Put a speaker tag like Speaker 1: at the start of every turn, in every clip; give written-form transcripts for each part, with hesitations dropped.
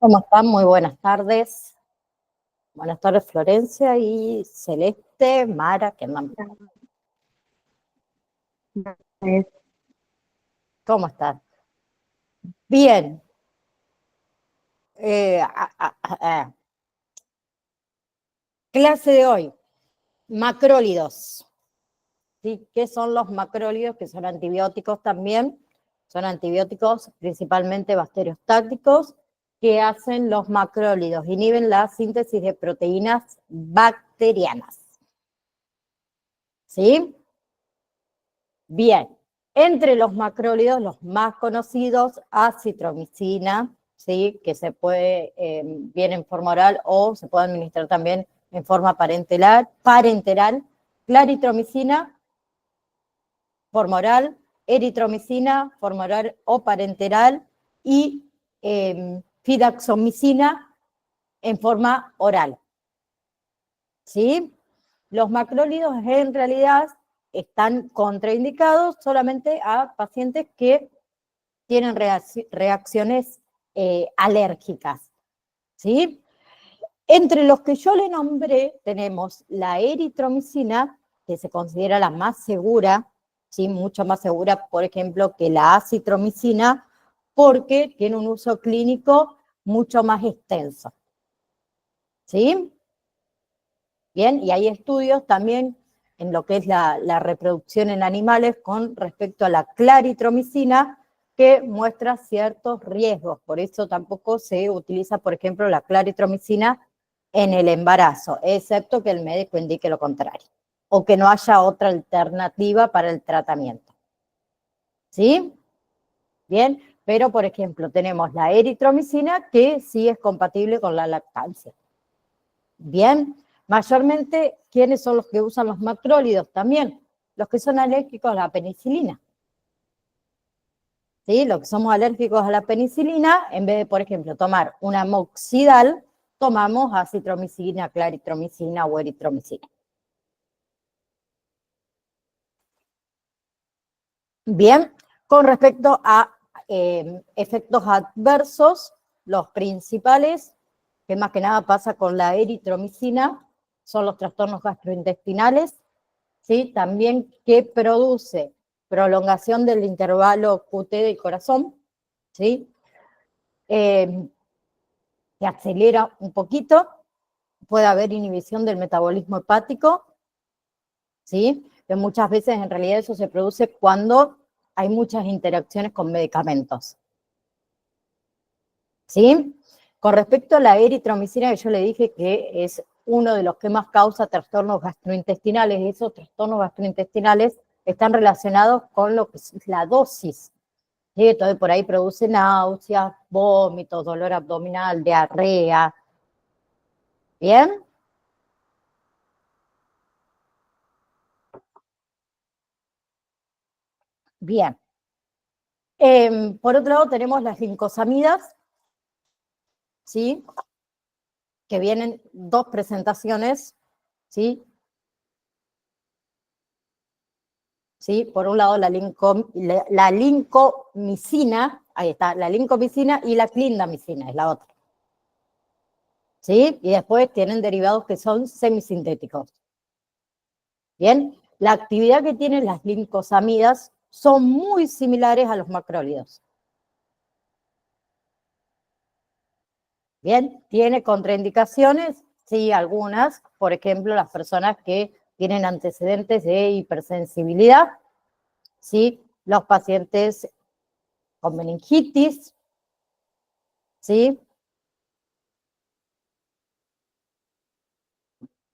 Speaker 1: ¿Cómo están? Muy buenas tardes. Buenas tardes, Florencia y Celeste, Mara, que andan. ¿Cómo están? Bien. Eh, a- a- a- Clase de hoy, macrólidos. ¿Sí? ¿Qué son los macrólidos? Que son antibióticos también. Son antibióticos principalmente bacteriostáticos que hacen los macrólidos, inhiben la síntesis de proteínas bacterianas. ¿Sí? Bien, entre los macrólidos, los más conocidos, acitromicina, ¿sí? Que se puede, bien en forma oral o se puede administrar también en forma parenteral, claritromicina, forma oral, eritromicina, forma oral o parenteral, y fidaxomicina en forma oral. ¿Sí? Los macrólidos en realidad están contraindicados solamente a pacientes que tienen reacciones alérgicas. ¿Sí? Entre los que yo le nombré tenemos la eritromicina, que se considera la más segura, ¿sí? Mucho más segura, por ejemplo, que la acitromicina, porque tiene un uso clínico mucho más extenso. ¿Sí? Bien, y hay estudios también en lo que es la reproducción en animales con respecto a la claritromicina que muestra ciertos riesgos. Por eso tampoco se utiliza, por ejemplo, la claritromicina en el embarazo, excepto que el médico indique lo contrario o que no haya otra alternativa para el tratamiento. ¿Sí? Bien, pero por ejemplo tenemos la eritromicina que sí es compatible con la lactancia. Bien, mayormente, ¿quiénes son los que usan los macrólidos? También los que son alérgicos a la penicilina. ¿Sí? Los que somos alérgicos a la penicilina, en vez de, por ejemplo, tomar una amoxidal, tomamos acitromicina, claritromicina o eritromicina. Bien, con respecto a efectos adversos, los principales, que más que nada pasa con la eritromicina, son los trastornos gastrointestinales, ¿sí? También que produce prolongación del intervalo QT del corazón, ¿sí? Que acelera un poquito, puede haber inhibición del metabolismo hepático, ¿sí? Que muchas veces en realidad eso se produce cuando hay muchas interacciones con medicamentos, ¿sí? Con respecto a la eritromicina, que yo le dije que es uno de los que más causa trastornos gastrointestinales, y esos trastornos gastrointestinales están relacionados con lo que es la dosis. ¿Sí? Entonces por ahí produce náuseas, vómitos, dolor abdominal, diarrea. ¿Bien? Bien. Por otro lado tenemos las glincosamidas, ¿sí? Que vienen dos presentaciones, ¿sí? ¿Sí? Por un lado la lincomicina, ahí está, la lincomicina y la clindamicina es la otra. ¿Sí? Y después tienen derivados que son semisintéticos. Bien, la actividad que tienen las glincosamidas son muy similares a los macrólidos. Bien, ¿tiene contraindicaciones? Sí, algunas. Por ejemplo, las personas que tienen antecedentes de hipersensibilidad, ¿sí? Los pacientes con meningitis, ¿sí?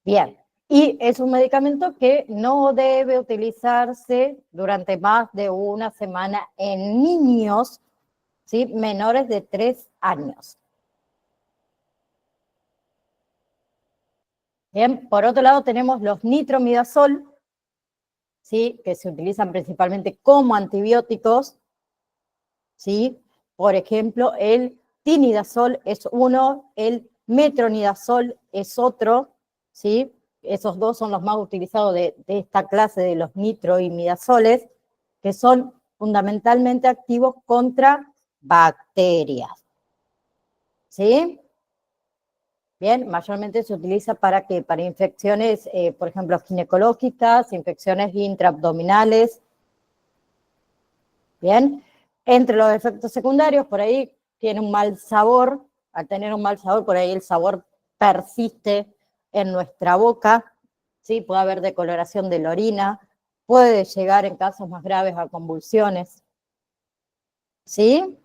Speaker 1: Bien, y es un medicamento que no debe utilizarse durante más de una semana en niños, ¿sí? Menores de 3 años. Bien, por otro lado tenemos los nitromidazol, ¿sí? Que se utilizan principalmente como antibióticos, ¿sí? Por ejemplo, el tinidazol es uno, el metronidazol es otro, ¿sí? Esos dos son los más utilizados de esta clase de los nitroimidazoles, que son fundamentalmente activos contra bacterias. ¿Sí? Bien, mayormente se utiliza para qué? Para infecciones, por ejemplo, ginecológicas, infecciones intraabdominales. Bien, entre los efectos secundarios, por ahí tiene un mal sabor. Al tener un mal sabor, por ahí el sabor persiste en nuestra boca, ¿sí? Puede haber decoloración de la orina, puede llegar en casos más graves a convulsiones, ¿sí?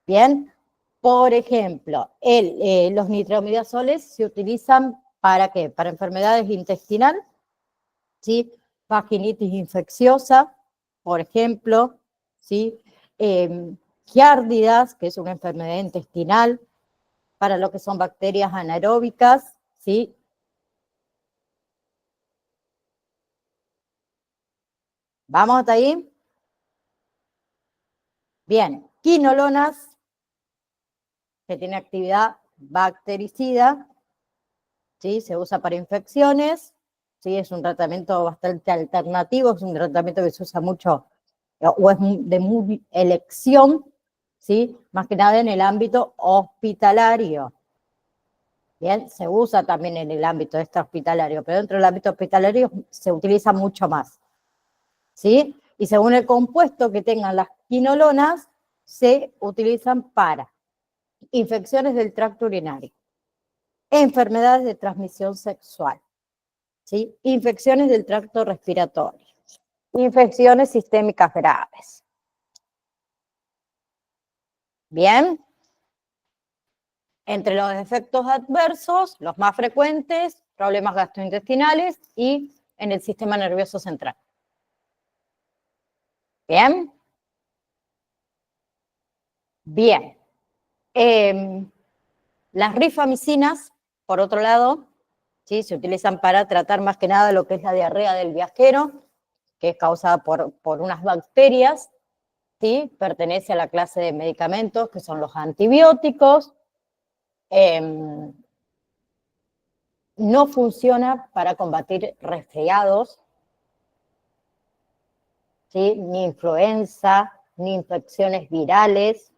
Speaker 1: Bien, por ejemplo, los nitroimidazoles se utilizan ¿para qué? Para enfermedades intestinales, ¿sí? Vaginitis infecciosa, por ejemplo, ¿sí? Giárdidas, que es una enfermedad intestinal, para lo que son bacterias anaeróbicas, ¿sí? ¿Vamos hasta ahí? Bien, quinolonas, que tiene actividad bactericida, ¿sí? Se usa para infecciones, ¿sí? Es un tratamiento bastante alternativo, es un tratamiento que se usa mucho, o es de muy elección, ¿sí? Más que nada en el ámbito hospitalario. Bien, se usa también en el ámbito extrahospitalario, pero dentro del ámbito hospitalario se utiliza mucho más, ¿sí? Y según el compuesto que tengan las quinolonas, se utilizan para infecciones del tracto urinario, enfermedades de transmisión sexual, ¿sí? Infecciones del tracto respiratorio, infecciones sistémicas graves. Bien, entre los efectos adversos, los más frecuentes, problemas gastrointestinales y en el sistema nervioso central. Bien. Bien. Las rifamicinas, por otro lado, ¿sí? Se utilizan para tratar más que nada lo que es la diarrea del viajero, que es causada por unas bacterias, ¿sí? Pertenece a la clase de medicamentos que son los antibióticos. No funciona para combatir resfriados, ¿sí? Ni influenza, ni infecciones virales.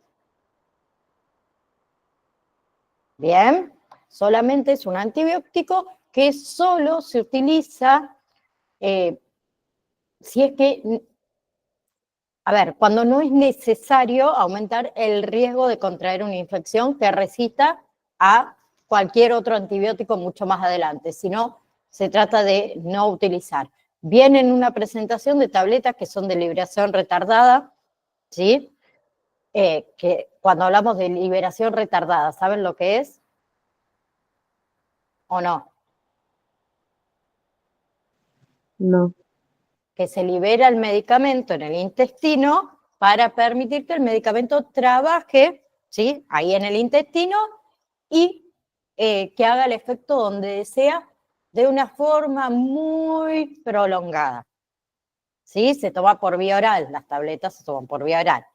Speaker 1: Bien, solamente es un antibiótico que solo se utiliza si es que, a ver, cuando no es necesario aumentar el riesgo de contraer una infección que resista a cualquier otro antibiótico mucho más adelante, si no, se trata de no utilizar. Viene en una presentación de tabletas que son de liberación retardada, ¿sí? Que cuando hablamos de liberación retardada, ¿saben lo que es o no?
Speaker 2: No.
Speaker 1: Que se libera el medicamento en el intestino para permitir que el medicamento trabaje, ¿sí? Ahí en el intestino y que haga el efecto donde desea de una forma muy prolongada. ¿Sí? Se toma por vía oral, las tabletas se toman por vía oral.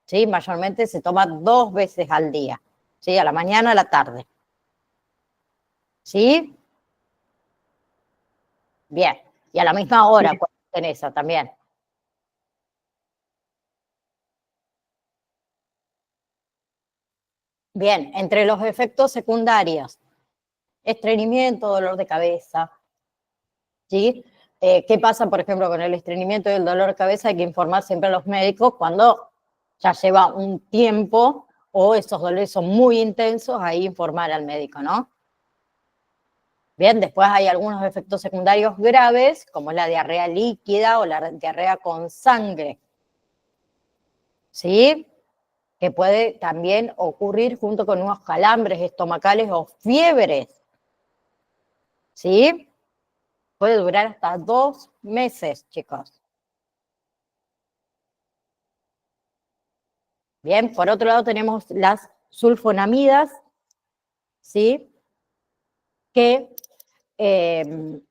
Speaker 1: ¿Sí? Mayormente se toma 2 veces al día, ¿sí? A la mañana, a la tarde. ¿Sí? Bien. Y a la misma hora,
Speaker 2: Sí.
Speaker 1: en esa también. Bien, entre los efectos secundarios, estreñimiento, dolor de cabeza, ¿sí? ¿Qué pasa, por ejemplo, con el estreñimiento y el dolor de cabeza? Hay que informar siempre a los médicos cuando ya lleva un tiempo o esos dolores son muy intensos, ahí informar al médico, ¿no? Bien, después hay algunos efectos secundarios graves, como la diarrea líquida o la diarrea con sangre, ¿sí? Que puede también ocurrir junto con unos calambres estomacales o fiebres, ¿sí? Puede durar hasta 2 meses, chicos. Bien, por otro lado tenemos las sulfonamidas, ¿sí? Que, ¿qué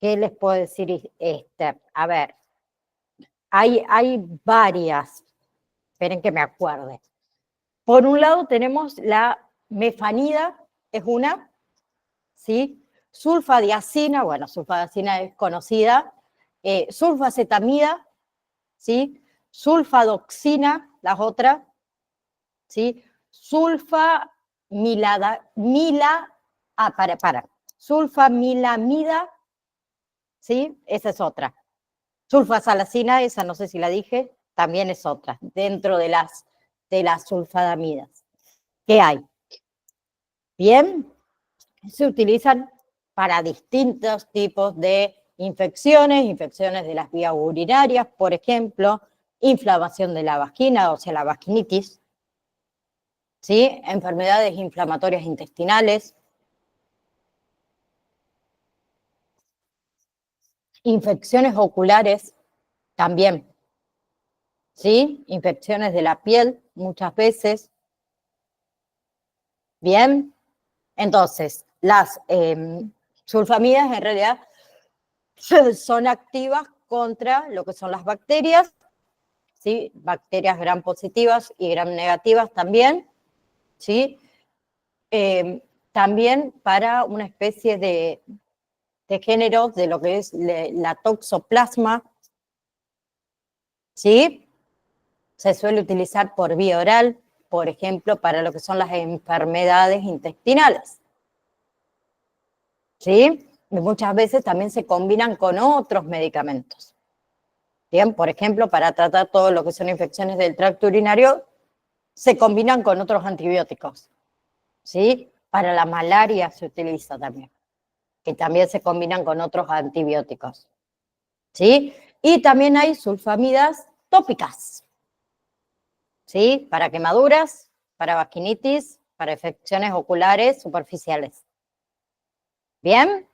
Speaker 1: les puedo decir? A ver, hay varias, esperen que me acuerde. Por un lado tenemos la mefanida, es una, ¿sí? Sulfadiazina, bueno, sulfadiazina es conocida, sulfacetamida, ¿sí? Sulfadoxina, las otras, ¿sí? Sulfamilamida, ¿sí? Esa es otra. Sulfasalacina, esa no sé si la dije, también es otra, dentro de las sulfadamidas. ¿Qué hay? Bien, se utilizan para distintos tipos de infecciones de las vías urinarias, por ejemplo, inflamación de la vagina, o sea, la vaginitis, ¿sí? Enfermedades inflamatorias intestinales, infecciones oculares también, ¿sí? Infecciones de la piel muchas veces. Bien, entonces, las sulfamidas en realidad son activas contra lo que son las bacterias, ¿sí? Bacterias gram positivas y gram negativas también, ¿sí? También para una especie de género de lo que es la toxoplasma, ¿sí? Se suele utilizar por vía oral, por ejemplo, para lo que son las enfermedades intestinales, ¿sí? Y muchas veces también se combinan con otros medicamentos. Bien, por ejemplo, para tratar todo lo que son infecciones del tracto urinario, se combinan con otros antibióticos, ¿sí? Para la malaria se utiliza también, que también se combinan con otros antibióticos, ¿sí? Y también hay sulfamidas tópicas, ¿sí? Para quemaduras, para vasquinitis, para infecciones oculares superficiales. ¿Bien?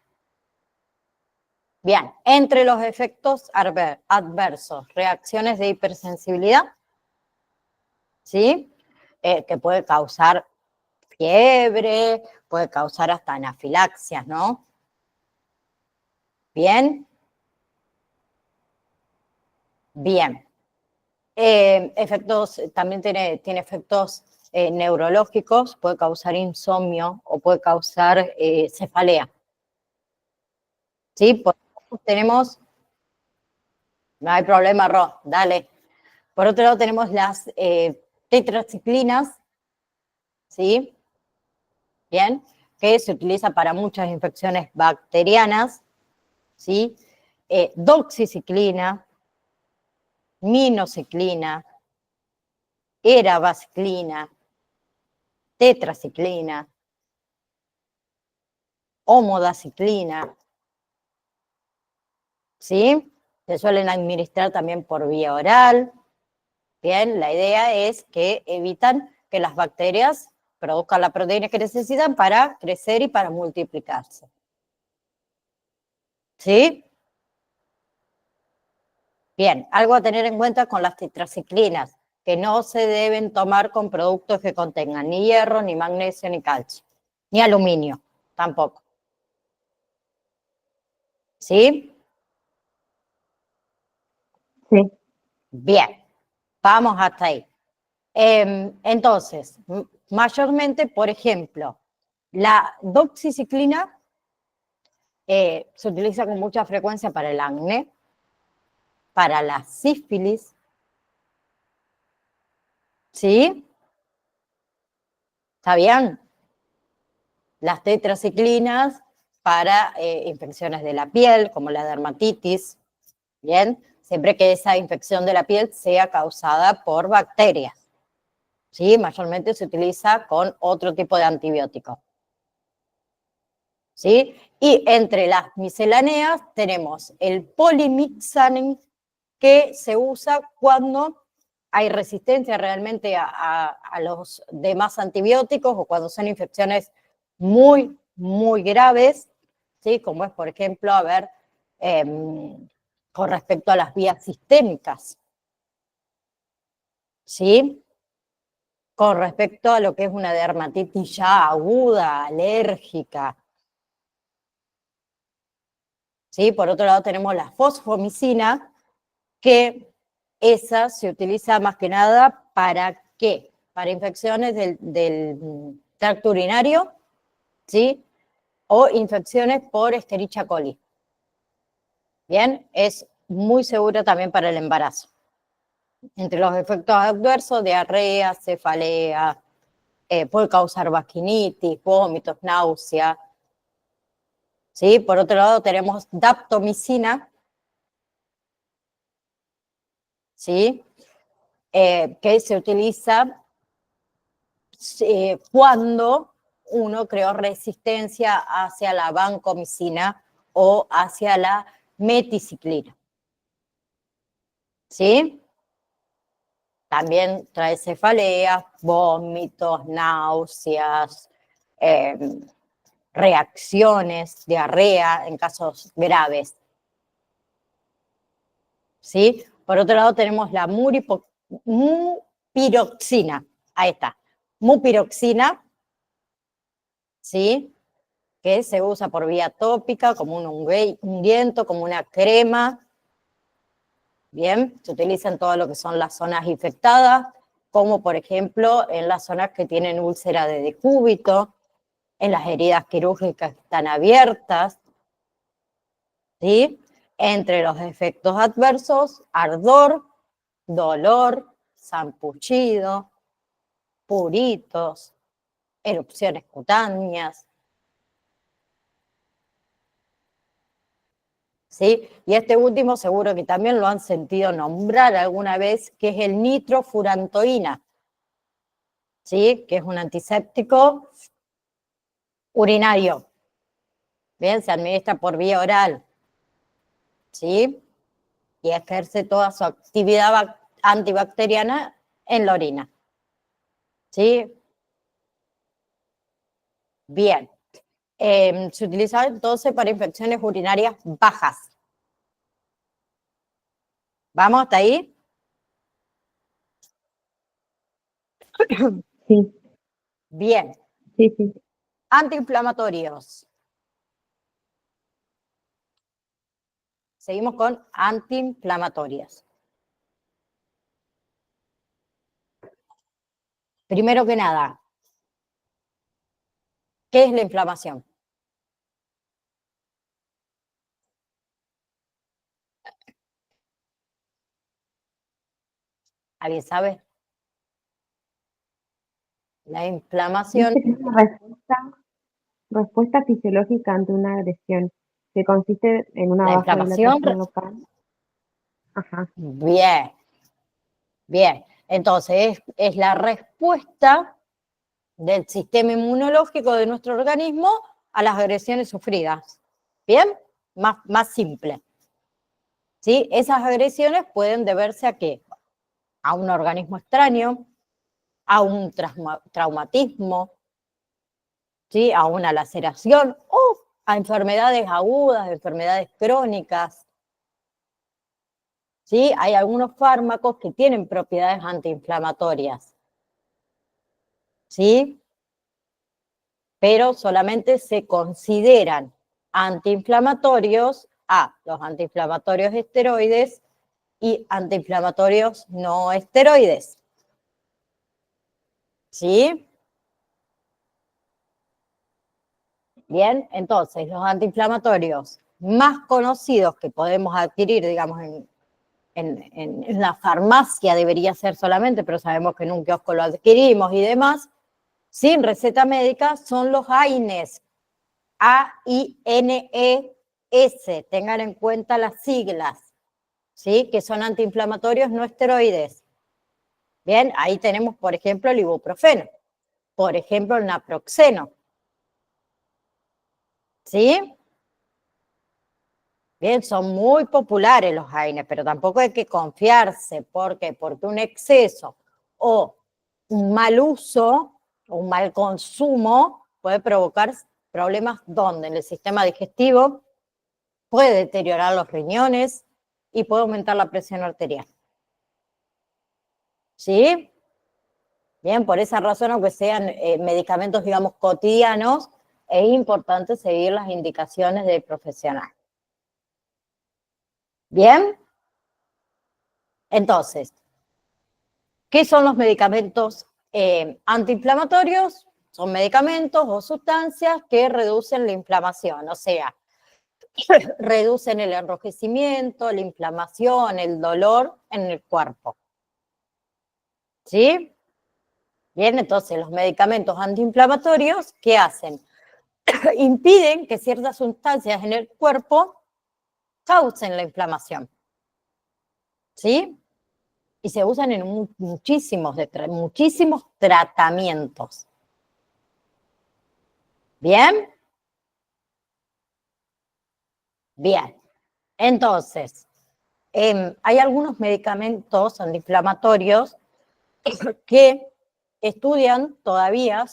Speaker 1: Bien, entre los efectos adversos, reacciones de hipersensibilidad, ¿sí? Que puede causar fiebre, puede causar hasta anafilaxias, ¿no? Bien. Bien. También tiene efectos neurológicos, puede causar insomnio o puede causar cefalea. ¿Sí? Por ejemplo, tenemos, no hay problema, Ro, dale. Por otro lado tenemos las tetraciclinas, ¿sí? Bien, que se utiliza para muchas infecciones bacterianas, ¿sí? Doxiciclina, minociclina, erabaciclina, tetraciclina, homodaciclina, ¿sí? Se suelen administrar también por vía oral. Bien, la idea es que evitan que las bacterias produzcan la proteína que necesitan para crecer y para multiplicarse. ¿Sí? Bien, algo a tener en cuenta con las tetraciclinas, que no se deben tomar con productos que contengan ni hierro, ni magnesio, ni calcio, ni aluminio, tampoco. ¿Sí?
Speaker 2: Sí.
Speaker 1: Bien, vamos hasta ahí. Entonces, mayormente, por ejemplo, la doxiciclina se utiliza con mucha frecuencia para el acné, para la sífilis, ¿sí? ¿Está bien? Las tetraciclinas para infecciones de la piel, como la dermatitis, ¿bien? Siempre que esa infección de la piel sea causada por bacterias, ¿sí? Mayormente se utiliza con otro tipo de antibiótico, ¿sí? Y entre las misceláneas tenemos el polimixanin, que se usa cuando hay resistencia realmente a los demás antibióticos o cuando son infecciones muy, muy graves, ¿sí? Como es, por ejemplo, con respecto a las vías sistémicas, ¿sí? Con respecto a lo que es una dermatitis ya aguda, alérgica, ¿sí? Por otro lado tenemos la fosfomicina, que esa se utiliza más que nada ¿para qué? Para infecciones del tracto urinario, ¿sí? O infecciones por Escherichia coli. Bien, es muy seguro también para el embarazo. Entre los efectos adversos, diarrea, cefalea, puede causar vaginitis, vómitos, náusea. ¿Sí? Por otro lado tenemos daptomicina, ¿sí? Que se utiliza cuando uno creó resistencia hacia la vancomicina o hacia la meticiclina. ¿Sí? También trae cefaleas, vómitos, náuseas, reacciones, diarrea en casos graves. ¿Sí? Por otro lado tenemos la mupiroxina. Ahí está. Mupiroxina, ¿sí? Que se usa por vía tópica, como un ungüento, como una crema. Bien, se utiliza en todo lo que son las zonas infectadas, como por ejemplo en las zonas que tienen úlcera de decúbito, en las heridas quirúrgicas que están abiertas, ¿sí? Entre los efectos adversos, ardor, dolor, sarpullido, puritos, erupciones cutáneas, ¿sí? Y este último seguro que también lo han sentido nombrar alguna vez, que es el nitrofurantoína, ¿sí? Que es un antiséptico urinario. Bien, se administra por vía oral, ¿sí? Y ejerce toda su actividad antibacteriana en la orina, ¿sí? Bien. Se utiliza entonces para infecciones urinarias bajas. ¿Vamos hasta ahí?
Speaker 2: Sí,
Speaker 1: Bien.
Speaker 2: sí, sí.
Speaker 1: Antiinflamatorios. Seguimos con antiinflamatorias. Primero que nada, ¿qué es la inflamación? ¿Alguien sabe? La inflamación,
Speaker 2: Dice que es una respuesta fisiológica ante una agresión, que consiste en una
Speaker 1: la inflamación,
Speaker 2: vasodilatación local. Ajá.
Speaker 1: bien, bien. Entonces, es la respuesta del sistema inmunológico de nuestro organismo a las agresiones sufridas. ¿Bien? Más simple. ¿Sí? Esas agresiones pueden deberse a qué? A un organismo extraño, a un traumatismo, ¿sí? A una laceración o a enfermedades agudas, enfermedades crónicas. ¿Sí? Hay algunos fármacos que tienen propiedades antiinflamatorias, ¿sí? Pero solamente se consideran antiinflamatorios a los antiinflamatorios esteroides y antiinflamatorios no esteroides. ¿Sí? Bien, entonces los antiinflamatorios más conocidos que podemos adquirir, digamos, en la farmacia debería ser solamente, pero sabemos que en un kiosco lo adquirimos y demás, sin receta médica, son los AINES, AINES, tengan en cuenta las siglas, ¿sí? Que son antiinflamatorios no esteroides. Bien, ahí tenemos, por ejemplo, el ibuprofeno, por ejemplo, el naproxeno, ¿sí? Bien, son muy populares los AINES, pero tampoco hay que confiarse. ¿Por qué? Porque un exceso o un mal uso o un mal consumo puede provocar problemas donde en el sistema digestivo puede deteriorar los riñones y puede aumentar la presión arterial. ¿Sí? Bien, por esa razón, aunque sean medicamentos, digamos, cotidianos, es importante seguir las indicaciones del profesional. Bien, entonces, ¿qué son los medicamentos antiinflamatorios? Son medicamentos o sustancias que reducen la inflamación, o sea, reducen el enrojecimiento, la inflamación, el dolor en el cuerpo. ¿Sí? Bien, entonces los medicamentos antiinflamatorios, ¿qué hacen? Impiden que ciertas sustancias en el cuerpo causen la inflamación. ¿Sí? Y se usan en muchísimos tratamientos. ¿Bien? Bien. Entonces, hay algunos medicamentos antiinflamatorios que se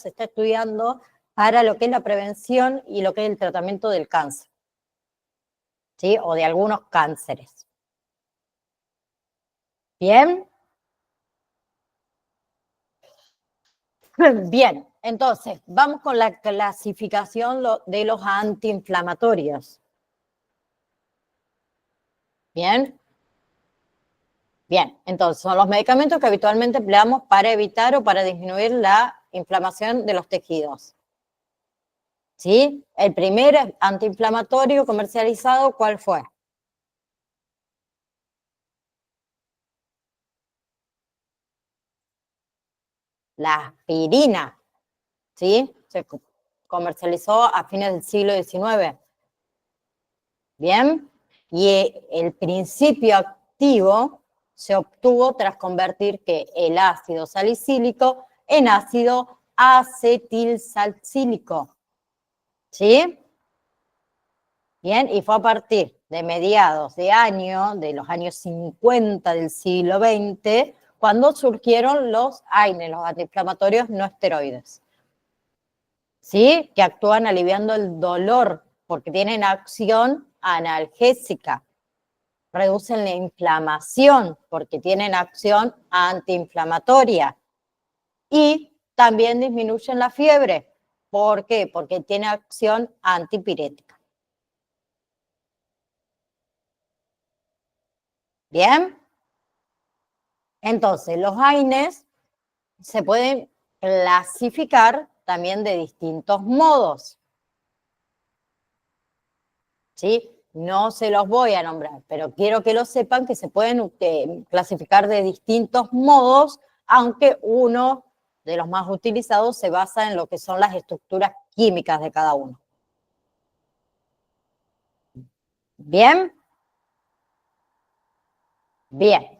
Speaker 1: está estudiando para lo que es la prevención y lo que es el tratamiento del cáncer, ¿sí? O de algunos cánceres. ¿Bien? Bien, entonces, vamos con la clasificación de los antiinflamatorios. ¿Bien? Bien, entonces son los medicamentos que habitualmente empleamos para evitar o para disminuir la inflamación de los tejidos. ¿Sí? El primer antiinflamatorio comercializado, ¿cuál fue? La aspirina, ¿sí? Se comercializó a fines del siglo XIX. Bien, y el principio activo se obtuvo tras convertir que el ácido salicílico en ácido acetilsalicílico. ¿Sí? Bien, y fue a partir de mediados de los años 50 del siglo XX, cuando surgieron los AINES, los antiinflamatorios no esteroides. ¿Sí? Que actúan aliviando el dolor porque tienen acción analgésica. Reducen la inflamación porque tienen acción antiinflamatoria. Y también disminuyen la fiebre. ¿Por qué? Porque tiene acción antipirética. ¿Bien? Entonces, los AINES se pueden clasificar también de distintos modos. ¿Sí? No se los voy a nombrar, pero quiero que lo sepan que se pueden clasificar de distintos modos, aunque uno de los más utilizados se basa en lo que son las estructuras químicas de cada uno. ¿Bien? Bien.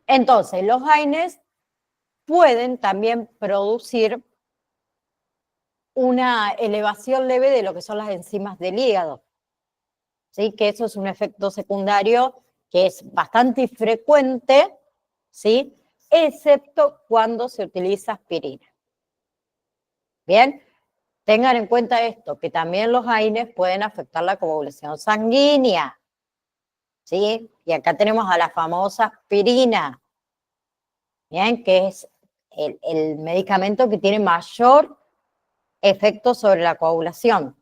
Speaker 1: Entonces, los AINES pueden también producir una elevación leve de lo que son las enzimas del hígado. ¿Sí? Que eso es un efecto secundario que es bastante frecuente, ¿sí? Excepto cuando se utiliza aspirina. Bien, tengan en cuenta esto, que también los AINES pueden afectar la coagulación sanguínea, ¿sí? Y acá tenemos a la famosa aspirina, ¿bien? Que es el medicamento que tiene mayor efecto sobre la coagulación.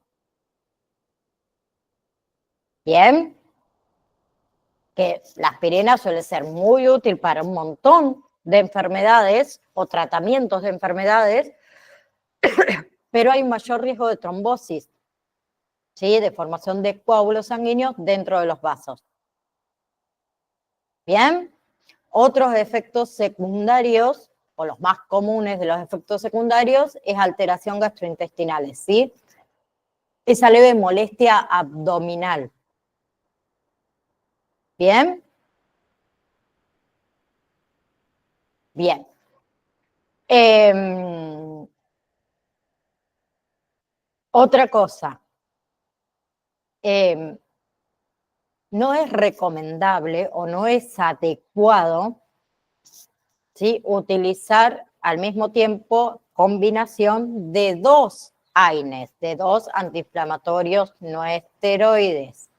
Speaker 1: Bien, que la aspirina suele ser muy útil para un montón de enfermedades o tratamientos de enfermedades, pero hay un mayor riesgo de trombosis, ¿sí? De formación de coágulos sanguíneos dentro de los vasos. Bien, otros efectos secundarios, o los más comunes de los efectos secundarios, es alteración gastrointestinal, ¿sí? Esa leve molestia abdominal. Bien. Bien. Otra cosa. No es recomendable o no es adecuado, ¿sí? Utilizar al mismo tiempo combinación de dos AINES, de dos antiinflamatorios no esteroides,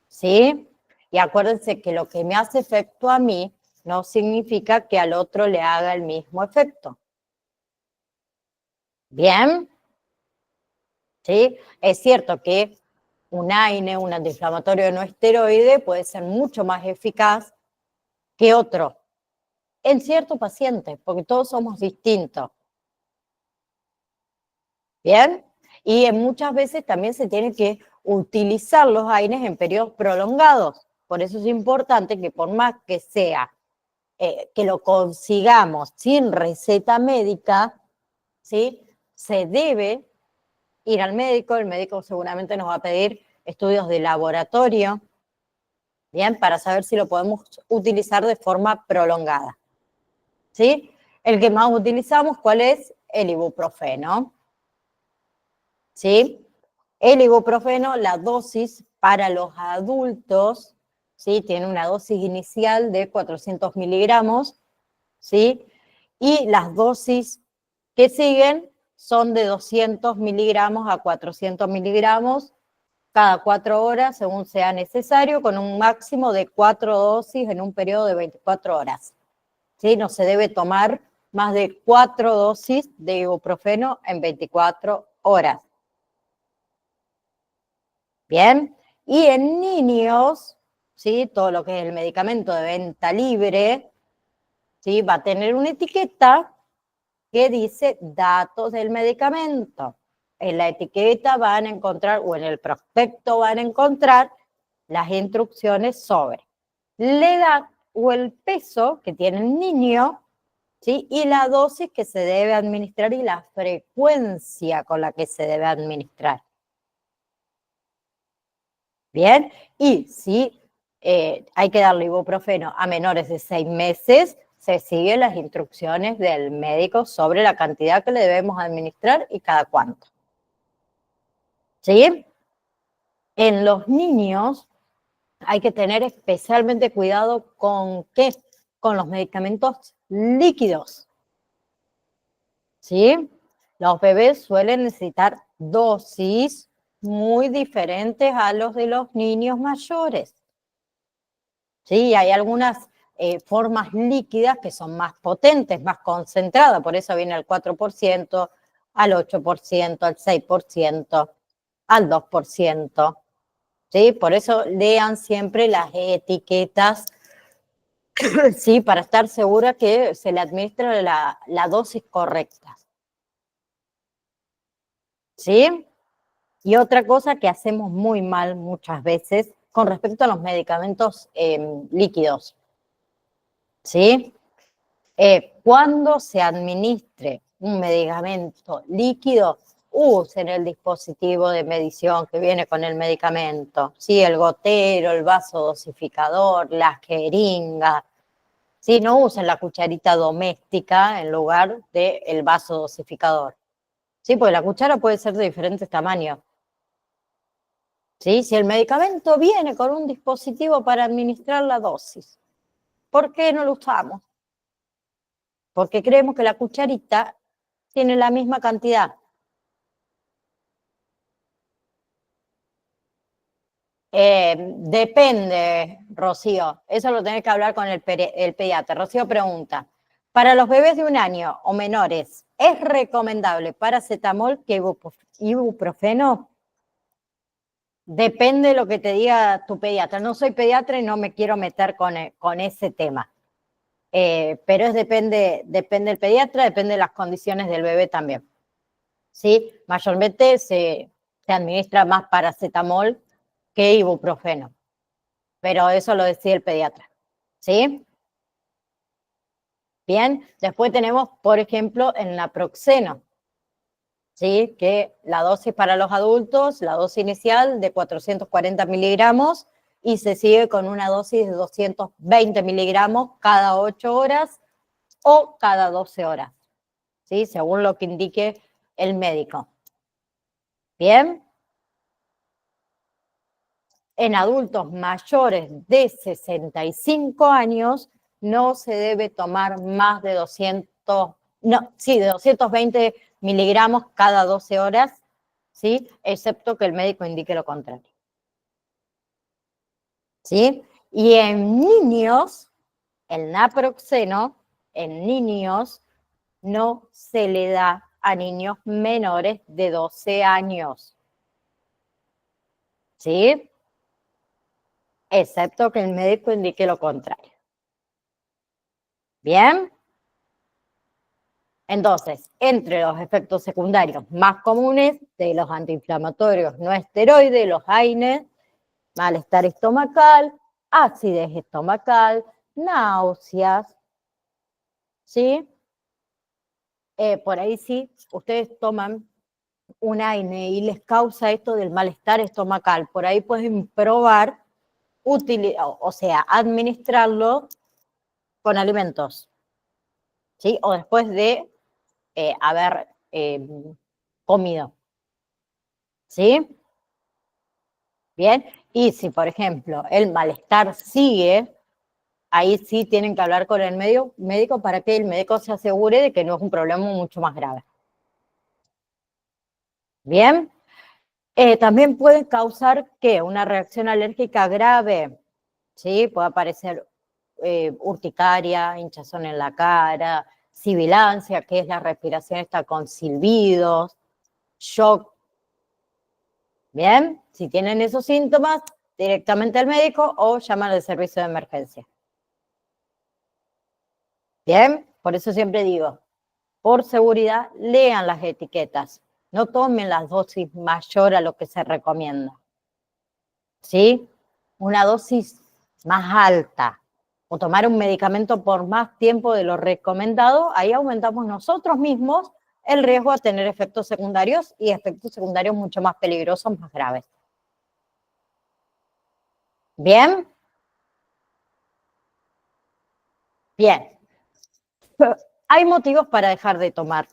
Speaker 1: ¿sí? Y acuérdense que lo que me hace efecto a mí no significa que al otro le haga el mismo efecto. ¿Bien? ¿Sí? Es cierto que un AINE, un antiinflamatorio no esteroide, puede ser mucho más eficaz que otro en cierto paciente, porque todos somos distintos. ¿Bien? Y muchas veces también se tiene que utilizar los AINES en periodos prolongados. Por eso es importante que por más que sea que lo consigamos sin receta médica, ¿sí? Se debe ir al médico, el médico seguramente nos va a pedir estudios de laboratorio, ¿bien? Para saber si lo podemos utilizar de forma prolongada, ¿sí? El que más utilizamos, ¿cuál es? El ibuprofeno, ¿sí? El ibuprofeno, la dosis para los adultos, ¿sí? Tiene una dosis inicial de 400 miligramos, ¿sí? Y las dosis que siguen son de 200 miligramos a 400 miligramos cada 4 horas, según sea necesario, con un máximo de 4 dosis en un periodo de 24 horas. ¿Sí? No se debe tomar más de 4 dosis de ibuprofeno en 24 horas. Bien, y en niños, ¿sí? Todo lo que es el medicamento de venta libre, ¿sí? Va a tener una etiqueta que dice datos del medicamento. En la etiqueta van a encontrar, o en el prospecto van a encontrar, las instrucciones sobre la edad o el peso que tiene el niño, ¿sí? Y la dosis que se debe administrar y la frecuencia con la que se debe administrar. Bien, y si hay que darle ibuprofeno a menores de 6 meses, se siguen las instrucciones del médico sobre la cantidad que le debemos administrar y cada cuánto. ¿Sí? En los niños hay que tener especialmente cuidado con ¿qué? Con los medicamentos líquidos. ¿Sí? Los bebés suelen necesitar dosis muy diferentes a los de los niños mayores. ¿Sí? Hay algunas formas líquidas que son más potentes, más concentradas, por eso viene al 4%, al 8%, al 6%, al 2%. ¿Sí? Por eso lean siempre las etiquetas, ¿sí? Para estar segura que se le administra la dosis correcta. ¿Sí? Y otra cosa que hacemos muy mal muchas veces con respecto a los medicamentos líquidos, ¿sí? Cuando se administre un medicamento líquido, usen el dispositivo de medición que viene con el medicamento, ¿sí? El gotero, el vasodosificador, la jeringa, ¿sí? No usen la cucharita doméstica en lugar del vasodosificador, ¿sí? Porque la cuchara puede ser de diferentes tamaños, ¿sí? Si el medicamento viene con un dispositivo para administrar la dosis, ¿por qué no lo usamos? Porque creemos que la cucharita tiene la misma cantidad. Depende, Rocío. Eso lo tenés que hablar con el pediatra. Rocío pregunta, para los bebés de 1 año o menores, ¿es recomendable paracetamol que ibuprofeno? Depende de lo que te diga tu pediatra. No soy pediatra y no me quiero meter con ese tema. Pero depende del pediatra, depende de las condiciones del bebé también. ¿Sí? Mayormente se administra más paracetamol que ibuprofeno, pero eso lo decide el pediatra. ¿Sí? Bien, después tenemos, por ejemplo, el naproxeno, ¿sí? Que la dosis para los adultos, la dosis inicial de 440 miligramos y se sigue con una dosis de 220 miligramos cada 8 horas o cada 12 horas, ¿sí? Según lo que indique el médico. Bien. En adultos mayores de 65 años no se debe tomar más de 220 miligramos cada 12 horas, ¿sí? Excepto que el médico indique lo contrario. ¿Sí? Y en niños, el naproxeno, en niños, no se le da a niños menores de 12 años. ¿Sí? Excepto que el médico indique lo contrario. ¿Bien? Entonces, entre los efectos secundarios más comunes de los antiinflamatorios no esteroides, los AINES, malestar estomacal, acidez estomacal, náuseas, ¿sí? Por ahí sí, ustedes toman un AINE y les causa esto del malestar estomacal. Por ahí pueden probar, o sea, administrarlo con alimentos, ¿sí? O después de haber comido, ¿sí? Bien, y si por ejemplo el malestar sigue, ahí sí tienen que hablar con el médico para que el médico se asegure de que no es un problema mucho más grave. Bien, también puede causar que una reacción alérgica grave, ¿sí? Puede aparecer urticaria, hinchazón en la cara, sibilancia, que es la respiración esta con silbidos, shock. Bien, si tienen esos síntomas, directamente al médico o llaman al servicio de emergencia. Bien, por eso siempre digo, por seguridad, lean las etiquetas. No tomen las dosis mayor a lo que se recomienda. ¿Sí? Una dosis más alta o tomar un medicamento por más tiempo de lo recomendado, ahí aumentamos nosotros mismos el riesgo de tener efectos secundarios y efectos secundarios mucho más peligrosos, más graves. ¿Bien? Bien. Hay motivos para dejar de tomar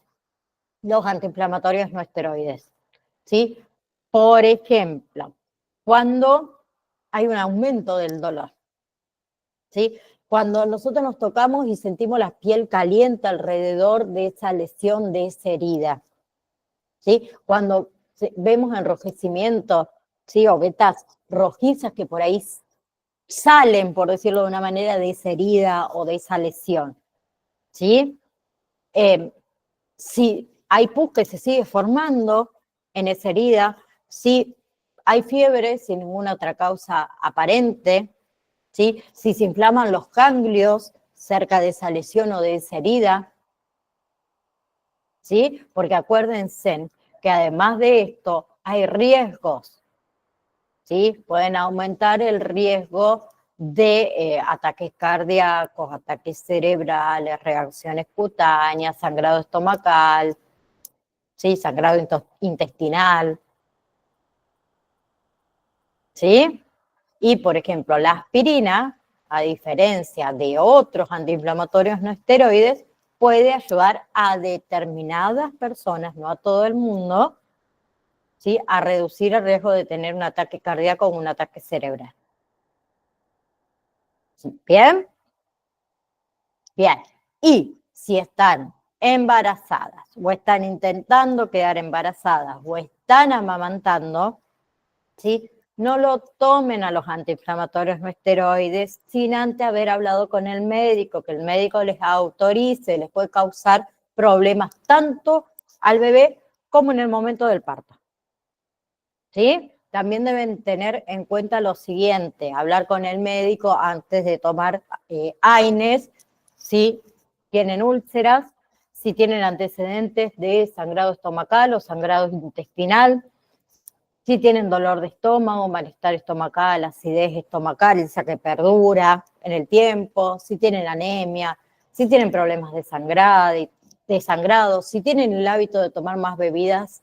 Speaker 1: los antiinflamatorios no esteroides, ¿sí? Por ejemplo, cuando hay un aumento del dolor, ¿sí? Cuando nosotros nos tocamos y sentimos la piel caliente alrededor de esa lesión, de esa herida, ¿sí? Cuando vemos enrojecimiento, ¿sí? O vetas rojizas que por ahí salen, por decirlo de una manera, de esa herida o de esa lesión, ¿sí? Si hay pus que se sigue formando en esa herida, si hay fiebre sin ninguna otra causa aparente, ¿sí? Si se inflaman los ganglios cerca de esa lesión o de esa herida, ¿sí? Porque acuérdense que además de esto hay riesgos, ¿sí? Pueden aumentar el riesgo de ataques cardíacos, ataques cerebrales, reacciones cutáneas, sangrado estomacal, ¿sí? Sangrado intestinal, ¿sí? Y, por ejemplo, la aspirina, a diferencia de otros antiinflamatorios no esteroides, puede ayudar a determinadas personas, no a todo el mundo, ¿sí? A reducir el riesgo de tener un ataque cardíaco o un ataque cerebral. ¿Bien? Bien. Y si están embarazadas o están intentando quedar embarazadas o están amamantando, ¿sí? No lo tomen a los antiinflamatorios no esteroides sin antes haber hablado con el médico, que el médico les autorice, les puede causar problemas tanto al bebé como en el momento del parto. ¿Sí? También deben tener en cuenta lo siguiente, hablar con el médico antes de tomar AINES, si tienen úlceras, si tienen antecedentes de sangrado estomacal o sangrado intestinal, si tienen dolor de estómago, malestar estomacal, acidez estomacal, esa que perdura en el tiempo, si tienen anemia, si tienen problemas de sangrado, si tienen el hábito de tomar más bebidas,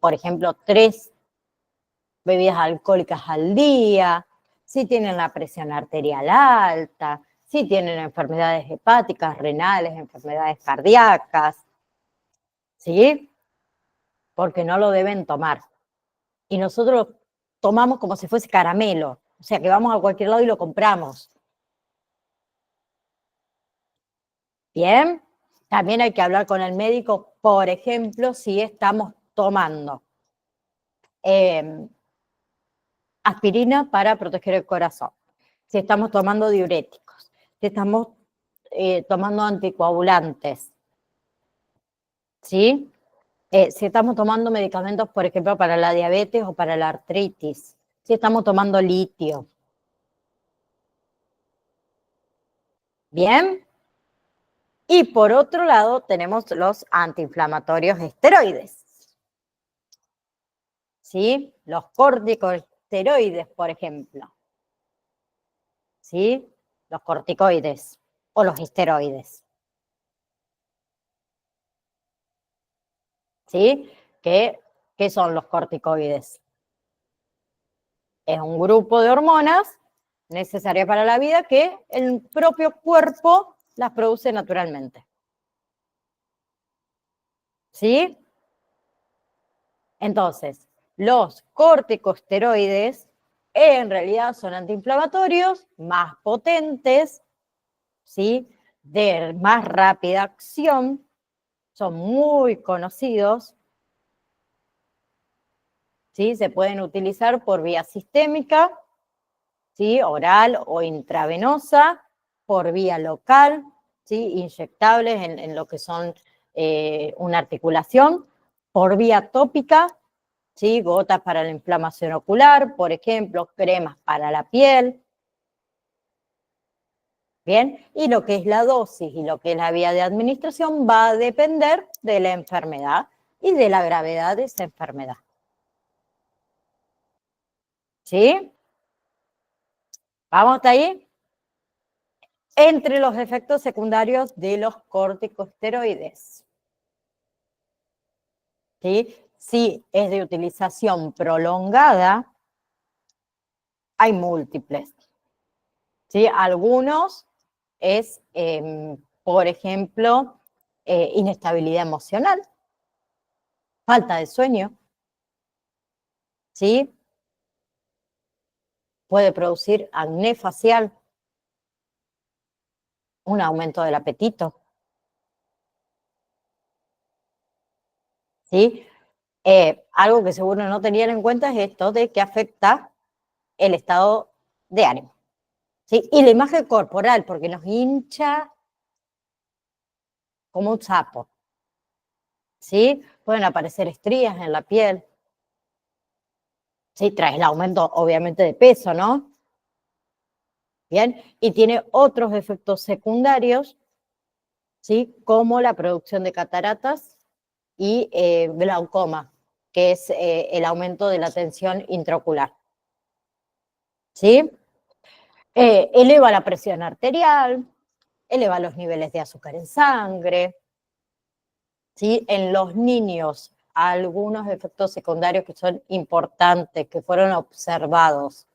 Speaker 1: por ejemplo, 3 bebidas alcohólicas al día, si tienen la presión arterial alta, si tienen enfermedades hepáticas, renales, enfermedades cardíacas, ¿sí? Porque no lo deben tomar. Y nosotros lo tomamos como si fuese caramelo, o sea que vamos a cualquier lado y lo compramos. Bien, también hay que hablar con el médico, por ejemplo, si estamos tomando aspirina para proteger el corazón, si estamos tomando diuréticos, si estamos tomando anticoagulantes, ¿sí? Si estamos tomando medicamentos, por ejemplo, para la diabetes o para la artritis, si estamos tomando litio. Bien. Y por otro lado tenemos los antiinflamatorios esteroides, ¿sí? Los corticosteroides, por ejemplo, ¿sí? Los corticoides o los esteroides. ¿sí? ¿Qué son los corticoides? Es un grupo de hormonas necesarias para la vida que el propio cuerpo las produce naturalmente. ¿Sí? Entonces, los corticosteroides en realidad son antiinflamatorios más potentes, ¿sí? De más rápida acción, son muy conocidos, ¿sí? Se pueden utilizar por vía sistémica, ¿sí? Oral o intravenosa, por vía local, ¿sí? Inyectables en lo que son una articulación, por vía tópica, ¿sí? Gotas para la inflamación ocular, por ejemplo, cremas para la piel. Bien, y lo que es la dosis y lo que es la vía de administración va a depender de la enfermedad y de la gravedad de esa enfermedad. ¿Sí? ¿Vamos hasta ahí? Entre los efectos secundarios de los corticosteroides. ¿Sí? Si es de utilización prolongada, hay múltiples. ¿Sí? Algunos es, por ejemplo, inestabilidad emocional, falta de sueño, ¿sí? Puede producir acné facial, un aumento del apetito, ¿sí? Algo que seguro no tenían en cuenta es esto de que afecta el estado de ánimo, ¿sí? Y la imagen corporal, porque nos hincha como un sapo, ¿sí? Pueden aparecer estrías en la piel, ¿sí? Trae el aumento, obviamente, de peso, ¿no? Bien, y tiene otros efectos secundarios, ¿sí? Como la producción de cataratas y glaucoma, que es el aumento de la tensión intraocular, ¿sí? Eleva la presión arterial, eleva los niveles de azúcar en sangre, ¿sí? En los niños, algunos efectos secundarios que son importantes, que fueron observados.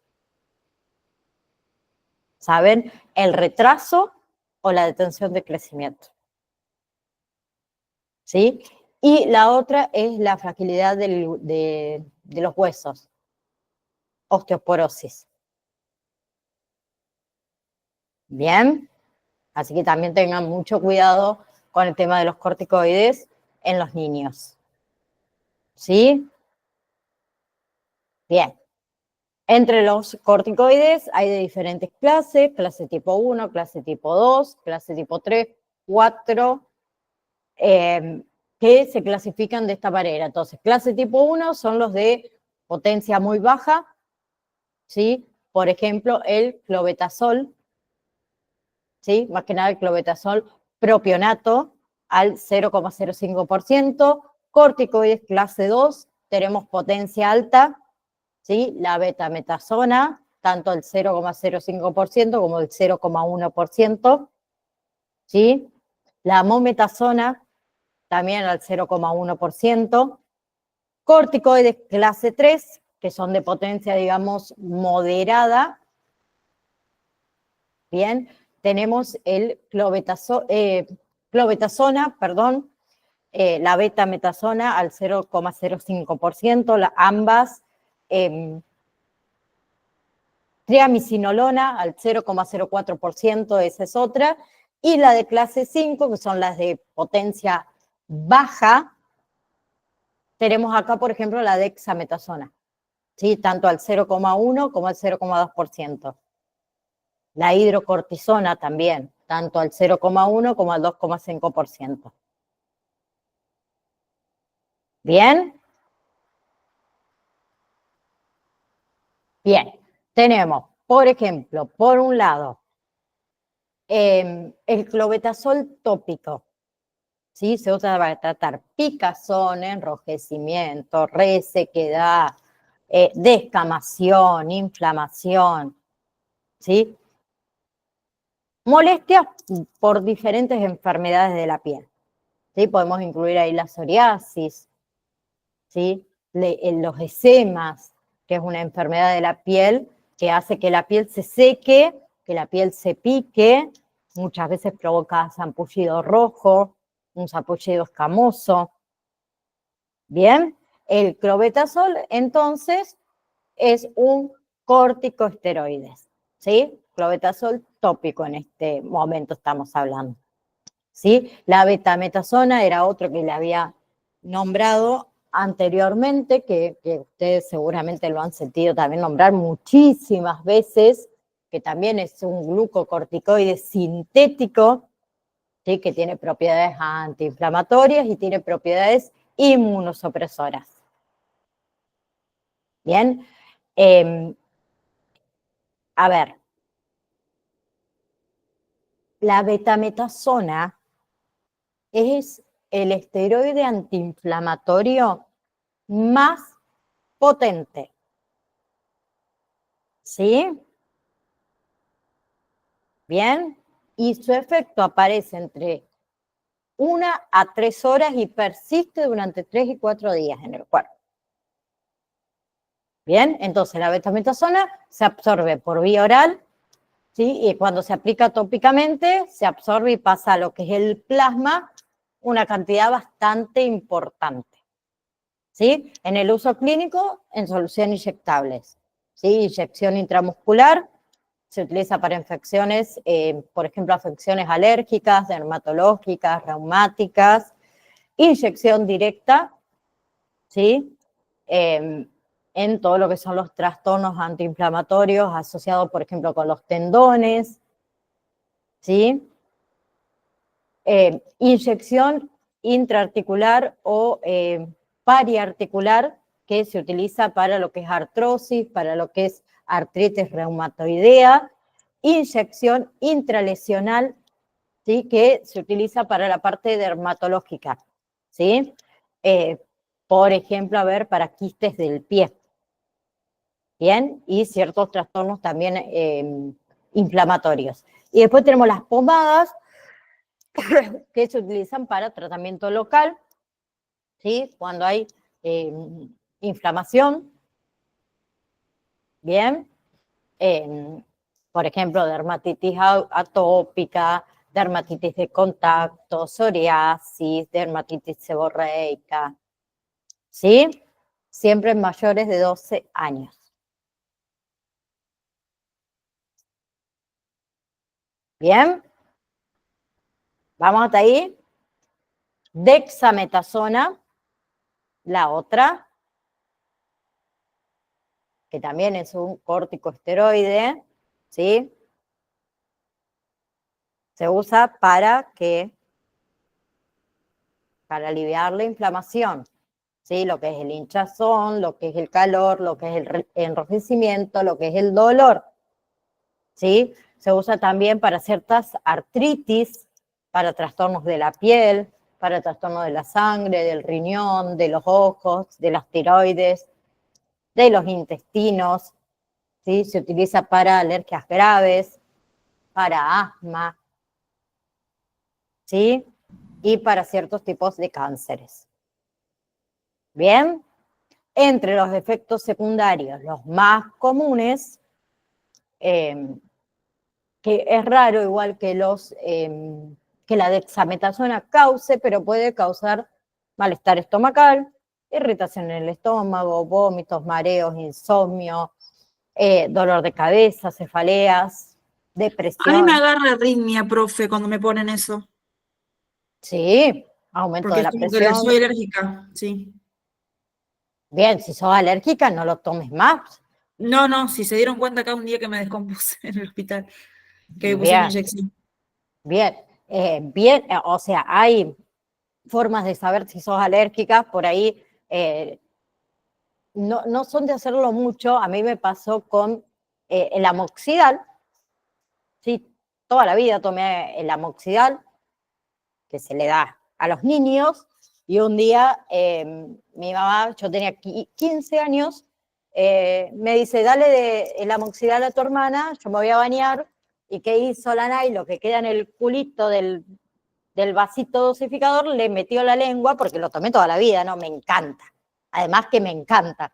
Speaker 1: ¿Saben? El retraso o la detención de crecimiento. ¿Sí? Y la otra es la fragilidad de los huesos, osteoporosis. Bien, así que también tengan mucho cuidado con el tema de los corticoides en los niños. ¿Sí? Bien. Entre los corticoides hay de diferentes clases, clase tipo 1, clase tipo 2, clase tipo 3, 4, que se clasifican de esta manera. Entonces, clase tipo 1 son los de potencia muy baja, ¿sí? Por ejemplo, el clobetasol, ¿sí? Más que nada el clobetasol propionato al 0,05%. Corticoides clase 2, tenemos potencia alta, ¿sí? La betametasona, tanto el 0,05% como el 0,1%, ¿sí? La mometasona, también al 0,1%. Corticoides clase 3, que son de potencia, digamos, moderada. Bien, tenemos el clobetasona, perdón, la betametasona al 0,05%, ambas triamcinolona al 0,04%, esa es otra, y la de clase 5, que son las de potencia baja, tenemos acá, por ejemplo, la dexametasona, ¿sí? Tanto al 0,1 como al 0,2%. La hidrocortisona también, tanto al 0,1 como al 2,5%. ¿Bien? Bien. Tenemos, por ejemplo, por un lado, el clobetasol tópico, ¿sí? Se usa para tratar picazón, enrojecimiento, resequedad, descamación, inflamación, ¿sí? Molestias por diferentes enfermedades de la piel, ¿sí? Podemos incluir ahí la psoriasis, ¿sí? Los eczemas, que es una enfermedad de la piel que hace que la piel se seque, que la piel se pique, muchas veces provoca sarpullido rojo, un sarpullido escamoso. Bien, el clobetasol entonces es un corticosteroide, ¿sí? Clobetasol tópico en este momento estamos hablando, ¿sí? La betametasona era otro que le había nombrado anteriormente, que ustedes seguramente lo han sentido también nombrar muchísimas veces, que también es un glucocorticoide sintético, ¿sí? Que tiene propiedades antiinflamatorias y tiene propiedades inmunosupresoras. Bien, a ver, la betametasona es el esteroide antiinflamatorio más potente, ¿sí? Bien, y su efecto aparece entre 1 a 3 horas y persiste durante 3 y 4 días en el cuerpo. Bien, entonces la betametasona se absorbe por vía oral, ¿sí? Y cuando se aplica tópicamente, se absorbe y pasa a lo que es el plasma, una cantidad bastante importante, ¿sí? En el uso clínico, en solución inyectables, ¿sí? Inyección intramuscular, se utiliza para infecciones, por ejemplo, afecciones alérgicas, dermatológicas, reumáticas, inyección directa, ¿sí? En todo lo que son los trastornos antiinflamatorios asociados, por ejemplo, con los tendones, ¿sí? Inyección intraarticular o pariarticular, que se utiliza para lo que es artrosis, para lo que es artritis reumatoidea, inyección intralesional, ¿sí? Que se utiliza para la parte dermatológica, ¿sí? Por ejemplo, a ver, para quistes del pie, ¿bien? Y ciertos trastornos también inflamatorios. Y después tenemos las pomadas, que se utilizan para tratamiento local, ¿sí? Cuando hay inflamación, ¿bien? Por ejemplo, dermatitis atópica, dermatitis de contacto, psoriasis, dermatitis seborreica, ¿sí? Siempre en mayores de 12 años. ¿Bien? ¿Vamos hasta ahí? Dexametasona, la otra, que también es un corticosteroide, ¿sí? Se usa para ¿qué? Para aliviar la inflamación, ¿sí? Lo que es el hinchazón, lo que es el calor, lo que es el enrojecimiento, lo que es el dolor, ¿sí? Se usa también para ciertas artritis, para trastornos de la piel, para trastornos de la sangre, del riñón, de los ojos, de las tiroides, de los intestinos, ¿sí? Se utiliza para alergias graves, para asma, ¿sí? Y para ciertos tipos de cánceres. Bien, entre los efectos secundarios, los más comunes, que es raro igual que que la dexametasona cause, pero puede causar malestar estomacal, irritación en el estómago, vómitos, mareos, insomnio, dolor de cabeza, cefaleas,
Speaker 3: A mí me
Speaker 1: depresión.
Speaker 3: agarra arritmia, profe, cuando me ponen eso,
Speaker 1: Sí, aumento
Speaker 3: porque
Speaker 1: de
Speaker 3: es
Speaker 1: la
Speaker 3: como que le
Speaker 1: presión.
Speaker 3: soy alérgica, sí.
Speaker 1: Bien, si sos alérgica, no lo tomes más.
Speaker 3: No, no, si se dieron cuenta acá un día que me descompuse en el hospital, que me pusieron
Speaker 1: Bien,
Speaker 3: inyección.
Speaker 1: bien, bien, o sea, hay formas de saber si sos alérgica, por ahí no son de hacerlo mucho. A mí me pasó con el amoxidal, sí, toda la vida tomé el amoxidal, que se le da a los niños, y un día mi mamá, yo tenía 15 años, me dice, dale el amoxidal a tu hermana, yo me voy a bañar. ¿Y qué hizo la Nay? Lo que queda en el culito del vasito dosificador, le metió la lengua, porque lo tomé toda la vida, ¿no? Me encanta. además que me encanta.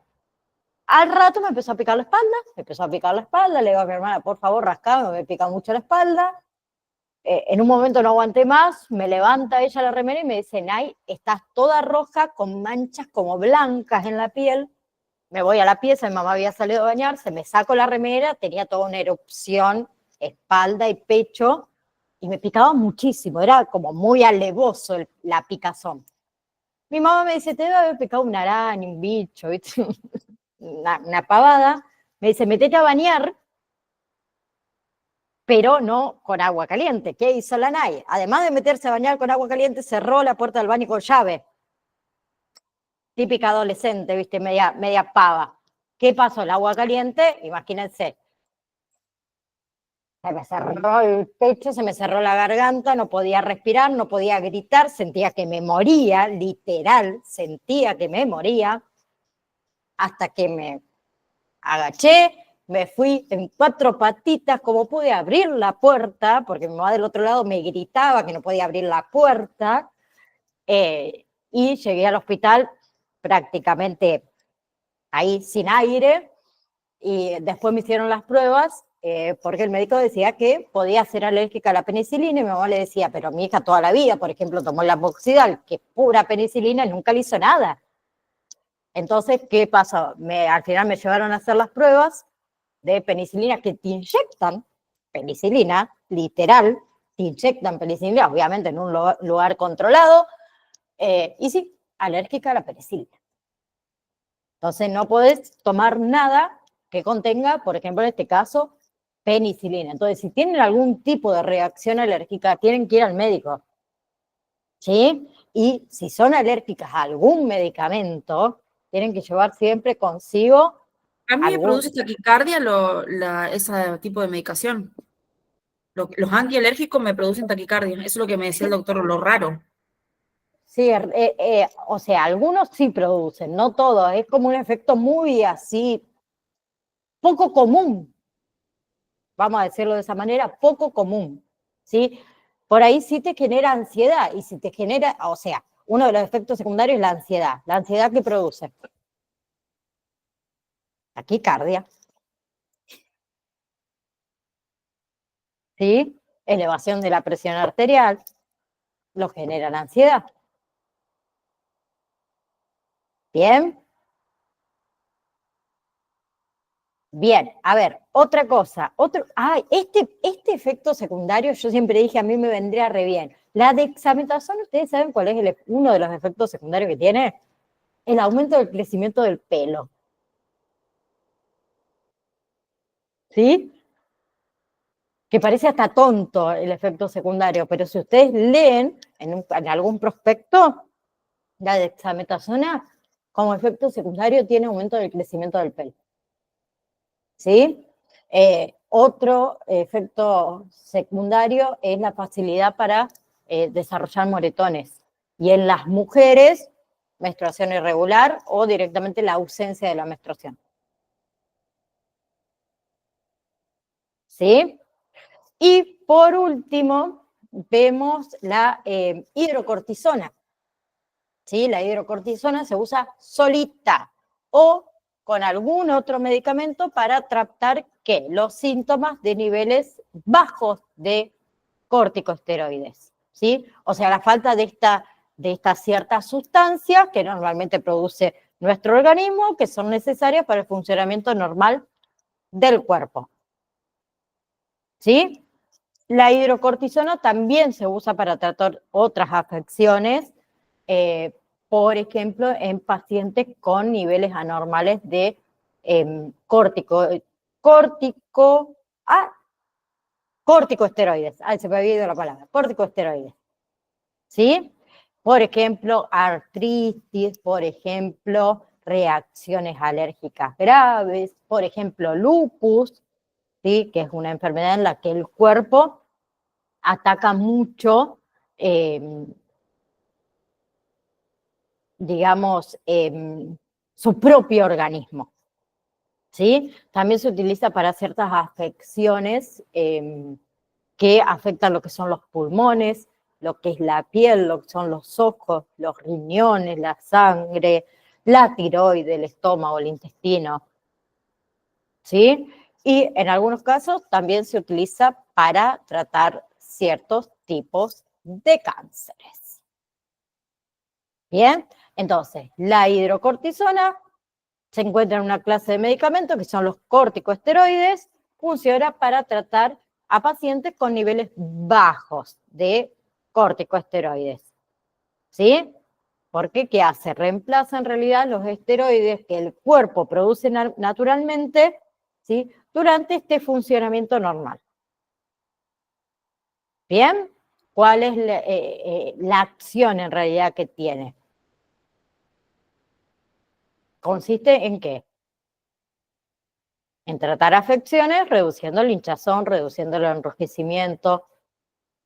Speaker 1: Al rato me empezó a picar la espalda, le digo a mi hermana, por favor, rascame, me pica mucho la espalda. En un momento no aguanté más, me levanta ella la remera y me dice, Nay, estás toda roja con manchas como blancas en la piel. Me voy a la pieza, mi mamá había salido a bañarse, me saco la remera, tenía toda una erupción, espalda y pecho, y me picaba muchísimo, era como muy alevoso la picazón. Mi mamá me dice, te debe haber picado una araña, un bicho, ¿viste? Una pavada. Me dice, metete a bañar, pero no con agua caliente. ¿Qué hizo la Nay? Además de meterse a bañar con agua caliente, cerró la puerta del baño con llave. Típica adolescente, ¿viste? Media pava. ¿Qué pasó? El agua caliente, imagínense. Se me cerró el pecho, se me cerró la garganta, no podía respirar, no podía gritar, sentía que me moría, literal, sentía que me moría, hasta que me agaché, me fui en 4 patitas, como pude abrir la puerta, porque mi mamá del otro lado me gritaba que no podía abrir la puerta, y llegué al hospital prácticamente ahí sin aire, y después me hicieron las pruebas, porque el médico decía que podía ser alérgica a la penicilina, y mi mamá le decía, pero mi hija toda la vida, por ejemplo, tomó la Amoxidal, que es pura penicilina, y nunca le hizo nada. Entonces, ¿qué pasó? Al final me llevaron a hacer las pruebas de penicilina que te inyectan penicilina, literal, te inyectan penicilina, obviamente en un lugar controlado, y sí, alérgica a la penicilina. Entonces no podés tomar nada que contenga, por ejemplo, en este caso, penicilina. Entonces, si tienen algún tipo de reacción alérgica, tienen que ir al médico, ¿sí? Y si son alérgicas a algún medicamento, tienen que llevar siempre consigo
Speaker 3: A mí me
Speaker 1: algún...
Speaker 3: produce taquicardia ese tipo de medicación. Los antialérgicos me producen taquicardia. Eso es lo que me decía el doctor, lo raro.
Speaker 1: Sí, o sea, algunos sí producen, no todos. Es como un efecto muy así, poco común, vamos a decirlo de esa manera, poco común, ¿sí? Por ahí sí te genera ansiedad, y si te genera, o sea, uno de los efectos secundarios es la ansiedad que produce. Taquicardia, ¿sí? Elevación de la presión arterial, lo genera la ansiedad. ¿Bien? Bien, a ver, otra cosa. Este efecto secundario, yo siempre dije, a mí me vendría re bien. La dexametasona, ¿ustedes saben cuál es uno de los efectos secundarios que tiene? El aumento del crecimiento del pelo. ¿Sí? Que parece hasta tonto el efecto secundario, pero si ustedes leen en algún prospecto, la dexametasona como efecto secundario tiene aumento del crecimiento del pelo. ¿Sí? Otro efecto secundario es la facilidad para desarrollar moretones. Y en las mujeres, menstruación irregular o directamente la ausencia de la menstruación. ¿Sí? Y por último, vemos la hidrocortisona. ¿Sí? La hidrocortisona se usa solita o con algún otro medicamento para tratar ¿qué? Los síntomas de niveles bajos de corticosteroides, ¿sí? O sea, la falta de estas ciertas sustancias que normalmente produce nuestro organismo, que son necesarias para el funcionamiento normal del cuerpo, ¿sí? La hidrocortisona también se usa para tratar otras afecciones, por ejemplo, en pacientes con niveles anormales de corticosteroides. Se me había ido la palabra, corticosteroides. ¿Sí? Por ejemplo, artritis, por ejemplo, reacciones alérgicas graves, por ejemplo, lupus, ¿sí? Que es una enfermedad en la que el cuerpo ataca mucho, digamos, su propio organismo, ¿sí? También se utiliza para ciertas afecciones que afectan lo que son los pulmones, lo que es la piel, lo que son los ojos, los riñones, la sangre, la tiroide, el estómago, el intestino, ¿sí? Y en algunos casos también se utiliza para tratar ciertos tipos de cánceres. Bien, entonces, la hidrocortisona se encuentra en una clase de medicamentos que son los corticosteroides, funciona para tratar a pacientes con niveles bajos de corticosteroides. ¿Sí? Porque ¿qué hace? Reemplaza en realidad los esteroides que el cuerpo produce naturalmente, ¿sí? Durante este funcionamiento normal. ¿Bien? ¿Cuál es la acción en realidad que tiene? ¿Consiste en qué? En tratar afecciones, reduciendo el hinchazón, reduciendo el enrojecimiento,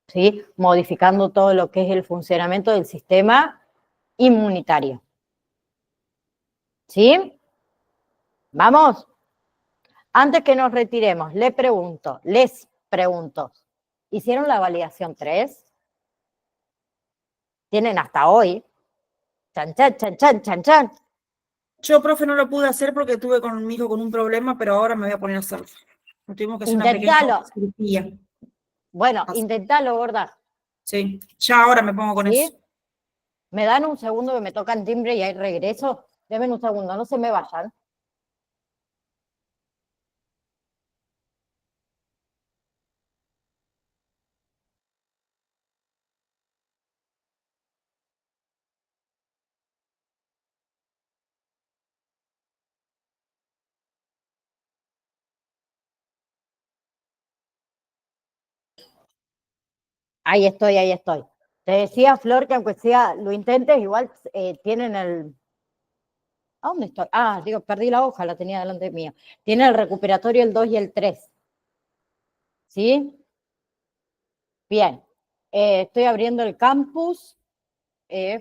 Speaker 1: ¿sí? Modificando todo lo que es el funcionamiento del sistema inmunitario. ¿Sí? ¿Vamos? Antes que nos retiremos, les pregunto, ¿hicieron la validación 3? Tienen hasta hoy. Chan, chan, chan, chan, chan, chan.
Speaker 3: Yo, profe, no lo pude hacer porque tuve con mi hijo con un problema, pero ahora me voy a poner a hacerlo. Tuvimos que hacer una pequeña
Speaker 1: Intentalo.
Speaker 3: cirugía.
Speaker 1: Bueno, intentalo, gorda.
Speaker 3: Sí, ya ahora me pongo con
Speaker 1: ¿Sí?
Speaker 3: eso.
Speaker 1: ¿Me dan un segundo que me tocan timbre y ahí regreso? Denme un segundo, no se me vayan. Ahí estoy, ahí estoy. Te decía, Flor, que aunque sea, lo intentes, igual tienen el... ¿A dónde estoy? Ah, digo, perdí la hoja, la tenía delante mía. Tiene el recuperatorio el 2 y el 3. ¿Sí? Bien. Estoy abriendo el campus.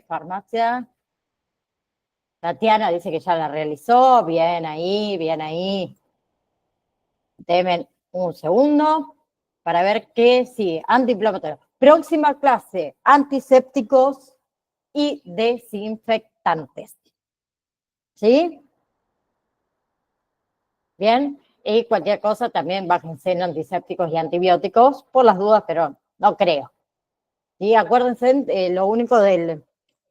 Speaker 1: Farmacia. Tatiana dice que ya la realizó. Bien ahí, bien ahí. Denme un segundo para ver qué sigue. Antiinflamatorio. Próxima clase, antisépticos y desinfectantes. ¿Sí? Bien. Y cualquier cosa también bájense en antisépticos y antibióticos por las dudas, pero no creo. Y acuérdense lo único de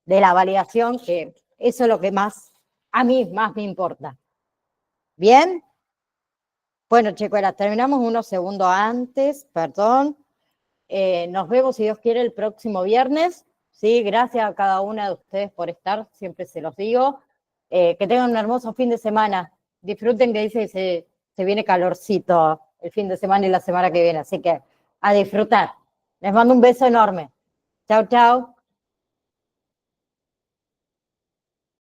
Speaker 1: la validación, que eso es lo que más, a mí más me importa. ¿Bien? Bueno, chicuelas, terminamos unos segundos antes, perdón. Nos vemos, si Dios quiere, el próximo viernes. Sí, gracias a cada una de ustedes por estar, siempre se los digo. Que tengan un hermoso fin de semana. Disfruten, que dice que se viene calorcito el fin de semana y la semana que viene, así que a disfrutar. Les mando un beso enorme. Chao, chao.